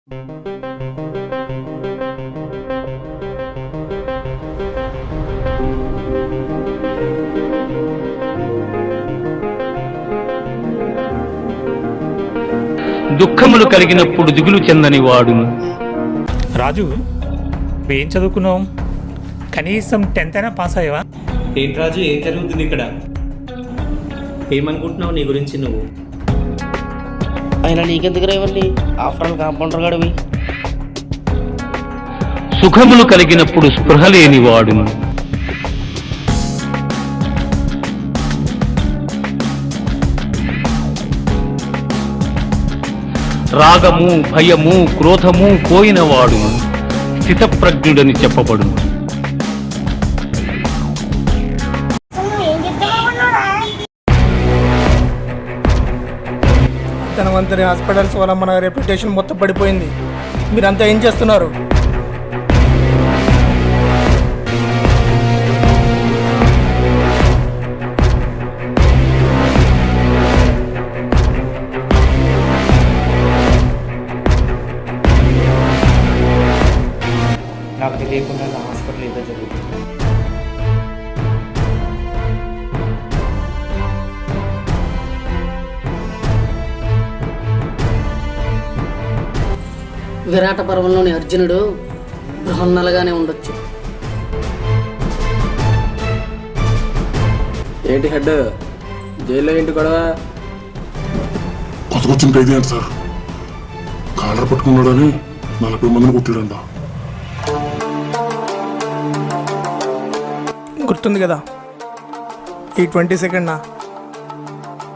దుఃఖములు కలిగినప్పుడు దిగులు చెందని వాడును. రాజు, ఏం చదువుకున్నావు? కనీసం 10th అయినా పాస్ అయ్యావా? ఏంటి రాజు, ఏం జరుగుతుంది ఇక్కడ? ఏమనుకుంటున్నావు నీ గురించి నువ్వు? అయినా నీకెందుకు రేవండి, ఆఫ్టర్ ఆల్ కాంపౌండర్ గడివి. సుఖములు కలిగినప్పుడు స్పృహ లేని వాడును. రాగము, భయము, క్రోధము పోయినవాడును స్థితప్రజ్ఞుడని చెప్పబడును. ధనవంతరి హాస్పిటల్స్ వల్ల మన రెప్యుటేషన్ మొత్తం పడిపోయింది. మీరంతా ఏం చేస్తున్నారు? నాకు తెలియకుండా నా హాస్పిటల్ ఏదో జరుగుతుంది. విరాట పర్వంలోని అర్జునుడు బృహన్నలుగానే ఉండొచ్చు. ఏంటి హెడ్, జైల్లో ఏంటి గొడవ? కొత్తకొచ్చిన ఖైదీ అంట సార్, కాలర్ పట్టుకున్నాడని 40 మందిని కొట్టాడంట. గుర్తుంది కదా, ఈ 22nd